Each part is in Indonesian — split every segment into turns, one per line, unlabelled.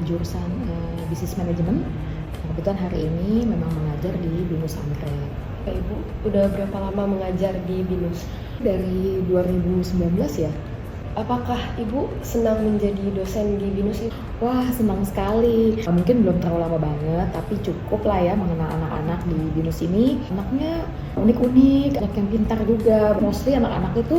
jurusan bisnis manajemen. Kebetulan hari ini memang mengajar di BINUS Anggrek.
Ibu udah berapa lama mengajar di BINUS?
Dari 2019 ya.
Apakah Ibu senang menjadi dosen di BINUS?
Wah, senang sekali. Mungkin belum terlalu lama banget, tapi cukup lah ya mengenal anak-anak di BINUS ini. Anaknya unik-unik, anak yang pintar juga. Mostly anak-anak itu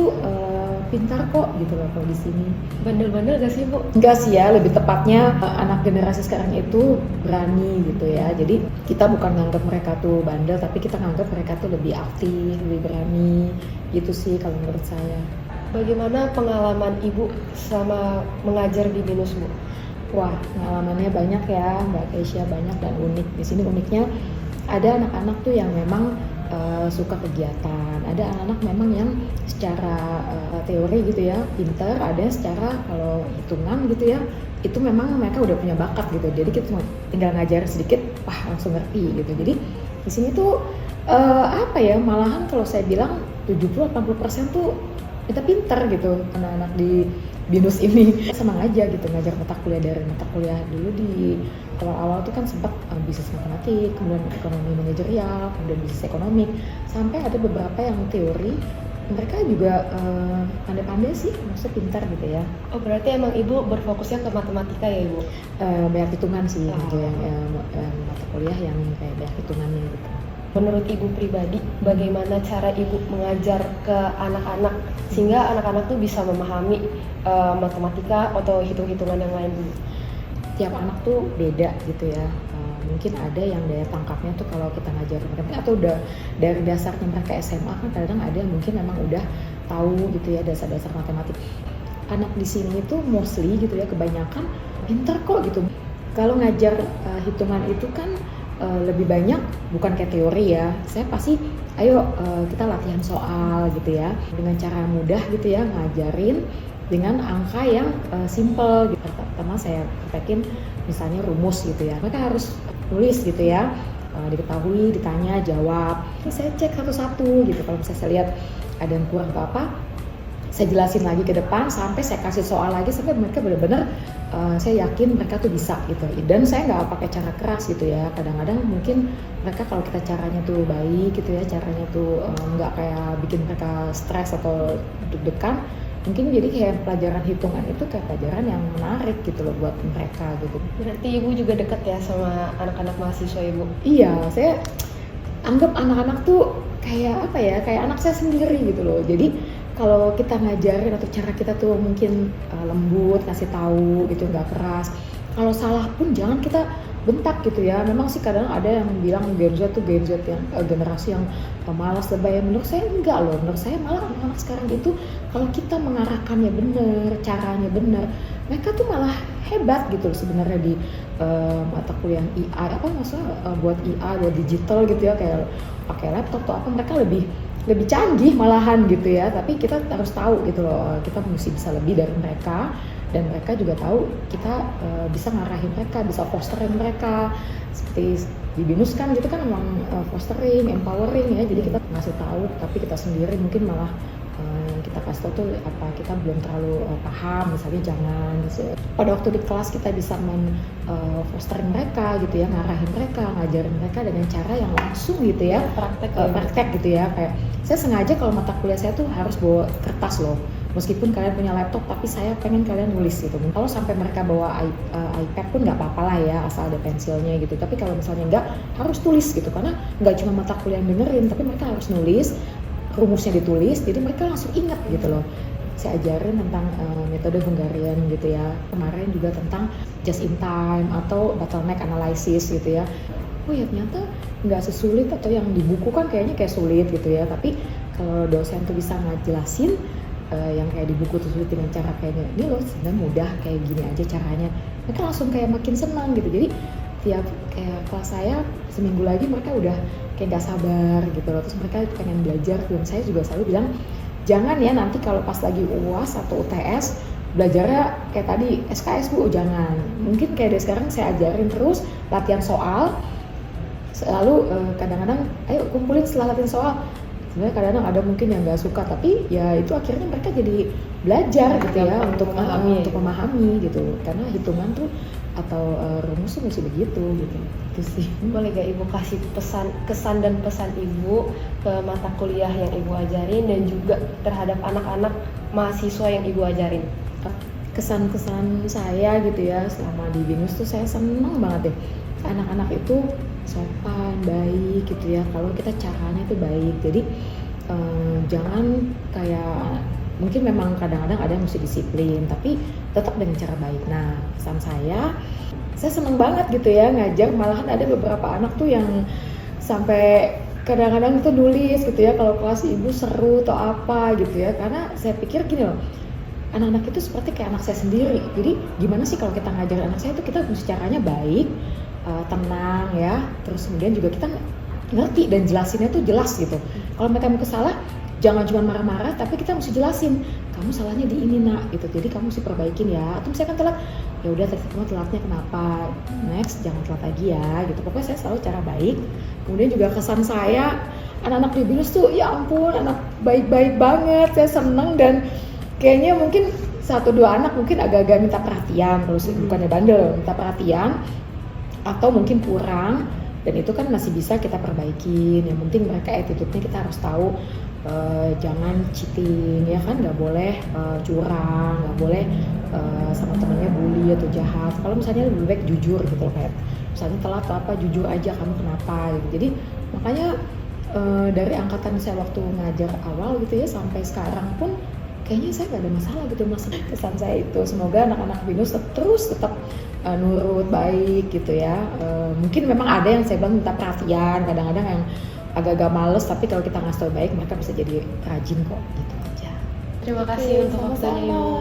pintar kok gitu loh kalau di sini.
Bandel-bandel gak sih Bu?
Enggak sih ya, lebih tepatnya anak generasi sekarang itu berani gitu ya. Jadi kita bukan nganggap mereka tuh bandel, tapi kita nganggap mereka tuh lebih aktif, lebih berani. Gitu sih kalau menurut saya.
Bagaimana pengalaman Ibu selama mengajar di BINUS Bu?
Wah, pengalamannya banyak ya Mbak Keisha, banyak dan unik. Di sini uniknya ada anak-anak tuh yang memang suka kegiatan. Ada anak-anak memang yang secara teori gitu ya pinter, ada yang secara kalau hitungan gitu ya itu memang mereka udah punya bakat gitu. Jadi kita tinggal ngajar sedikit, wah langsung ngerti gitu. Jadi di sini tuh apa ya, malahan kalau saya bilang 70-80% tuh kita pinter gitu anak-anak di BINUS ini. Senang aja gitu ngajar mata kuliah, dari mata kuliah dulu di awal-awal tuh kan sempat bisnis matematik, kemudian ekonomi manajerial, kemudian bisnis ekonomi, sampai ada beberapa yang teori. Mereka juga pandai-pandai sih, maksudnya pintar gitu ya.
Oh berarti emang Ibu berfokusnya ke matematika ya Ibu?
Banyak hitungan sih gitu yang mata kuliah yang kayak banyak hitungannya gitu.
Menurut Ibu pribadi, bagaimana cara Ibu mengajar ke anak-anak sehingga anak-anak tuh bisa memahami matematika atau hitung-hitungan yang lain dulu?
Tiap anak tuh beda gitu ya. Mungkin ada yang daya tangkapnya tuh kalau kita ngajar mereka atau udah dari dasarnya mereka SMA kan kadang ada yang mungkin memang udah tahu gitu ya dasar-dasar matematik. Anak di sini tuh mostly gitu ya kebanyakan pinter kok gitu. Kalau ngajar hitungan itu kan lebih banyak bukan kayak teori ya. Saya pasti ayo kita latihan soal gitu ya dengan cara mudah gitu ya, ngajarin dengan angka yang simple gitu. Pertama saya praktekin misalnya rumus gitu ya, mereka harus nulis gitu ya, diketahui, ditanya, jawab. Terus saya cek satu-satu gitu. Kalau misalnya saya lihat ada yang kurang apa, saya jelasin lagi ke depan sampai saya kasih soal lagi sampai mereka benar-benar saya yakin mereka tuh bisa gitu. Dan saya nggak pakai cara keras gitu ya. Kadang-kadang mungkin mereka kalau kita caranya tuh baik gitu ya, caranya tuh nggak kayak bikin mereka stres atau deg-degan, mungkin jadi kayak pelajaran hitungan itu kayak pelajaran yang menarik gitu loh buat mereka gitu.
Berarti Ibu juga deket ya sama anak-anak mahasiswa Ibu?
Iya, saya anggap anak-anak tuh kayak apa ya, kayak anak saya sendiri gitu loh. Jadi kalau kita ngajarin atau cara kita tuh mungkin lembut, kasih tahu gitu, nggak keras. Kalau salah pun jangan kita bentak gitu ya. Memang sih kadang ada yang bilang Gen Z tuh Gen Z yang generasi yang malas lebay. Menurut saya enggak loh. Menurut saya malah anak-anak sekarang itu kalau kita mengarahkannya benar, caranya benar, mereka tuh malah hebat gitu loh sebenarnya di mata kuliah AI. Apa maksudnya buat AI, buat digital gitu ya, kayak pakai laptop atau apa, mereka lebih canggih malahan gitu ya. Tapi kita harus tahu gitu loh, kita mesti bisa lebih dari mereka. Dan mereka juga tahu kita bisa ngarahin mereka, bisa fostering mereka. Seperti di BINUS kan gitu kan emang fostering, empowering ya. Jadi kita ngasih tahu, tapi kita sendiri mungkin malah kita kasih tahu tuh apa kita belum terlalu paham, misalnya jangan gitu. Pada waktu di kelas kita bisa fostering mereka gitu ya, ngarahin mereka, ngajarin mereka dengan cara yang langsung gitu ya, praktek gitu ya. Kayak saya sengaja kalau mata kuliah saya tuh harus bawa kertas loh. Meskipun kalian punya laptop, tapi saya pengen kalian nulis gitu. Kalau sampai mereka bawa iPad pun nggak apa-apa lah ya, asal ada pensilnya gitu. Tapi kalau misalnya nggak, harus tulis gitu. Karena nggak cuma mata kuliah yang dengerin, tapi mereka harus nulis, rumusnya ditulis, jadi mereka langsung ingat gitu loh. Saya ajarin tentang metode Hungarian gitu ya. Kemarin juga tentang just in time atau bottleneck analysis gitu ya. Oh ya ternyata nggak sesulit atau yang di buku kan kayaknya kayak sulit gitu ya. Tapi kalau dosen tuh bisa ngejelasin yang kayak di buku tuh dengan cara kayak ini loh sebenarnya mudah kayak gini aja caranya, mereka langsung kayak makin senang gitu. Jadi tiap kayak kelas saya seminggu lagi mereka udah kayak gak sabar gitu loh, terus mereka pengen belajar. Dan saya juga selalu bilang jangan ya nanti kalau pas lagi UAS atau UTS belajarnya kayak tadi SKS Bu, jangan. Mungkin kayak dari sekarang saya ajarin terus latihan soal, selalu kadang-kadang ayo kumpulin setelah latihan soal. Sebenarnya kadang-kadang ada mungkin yang nggak suka, tapi ya itu akhirnya mereka jadi belajar gitu ya untuk memahami gitu. Karena hitungan tuh atau rumus tuh mesti begitu gitu. Itu sih.
Boleh gak Ibu kasih kesan dan pesan Ibu ke mata kuliah yang Ibu ajarin dan juga terhadap anak-anak mahasiswa yang Ibu ajarin?
Kesan-kesan saya gitu ya selama di BINUS tuh saya seneng banget deh. Anak-anak itu sopan, baik gitu ya. Kalau kita caranya itu baik. Jadi jangan kayak, mungkin memang kadang-kadang ada yang mesti disiplin, tapi tetap dengan cara baik. Nah, pesan saya seneng banget gitu ya ngajar. Malahan ada beberapa anak tuh yang sampai kadang-kadang tuh nulis gitu ya kalau kelas ibu seru atau apa gitu ya. Karena saya pikir gini loh, anak-anak itu seperti kayak anak saya sendiri. Jadi gimana sih kalau kita ngajar anak saya itu, kita mesti caranya baik, tenang ya. Terus kemudian juga kita ngerti dan jelasinnya tuh jelas gitu. Kalau mereka mau salah, jangan cuma marah-marah, tapi kita mesti jelasin, kamu salahnya di ini nak gitu. Jadi kamu mesti perbaikin ya. Atau misalkan telat, ya udah tadi kamu telatnya kenapa? Next jangan telat lagi ya gitu. Pokoknya saya selalu cara baik. Kemudian juga kesan saya, anak-anak di BINUS tuh ya ampun, anak baik-baik banget. Saya seneng dan kayaknya mungkin 1-2 anak mungkin agak-agak minta perhatian, terus bukannya bandel, minta perhatian atau mungkin kurang, dan itu kan masih bisa kita perbaikin. Yang penting mereka attitude-nya kita harus tahu, jangan cheating ya kan, nggak boleh curang, nggak boleh sama temannya bully atau jahat. Kalau misalnya lebih baik jujur gitu loh, kayak misalnya telat atau apa, jujur aja kamu kenapa gitu. Jadi makanya dari angkatan saya waktu ngajar awal gitu ya sampai sekarang pun kayaknya saya gak ada masalah gitu. Mas, kesan saya itu semoga anak-anak BINUS terus tetap nurut, baik gitu ya. Mungkin memang ada yang saya bilang minta perhatian, kadang-kadang yang agak-agak males, tapi kalau kita ngasih tau baik mereka bisa jadi rajin kok gitu aja.
Terima kasih untuk waktunya
sama-sama.
Ibu.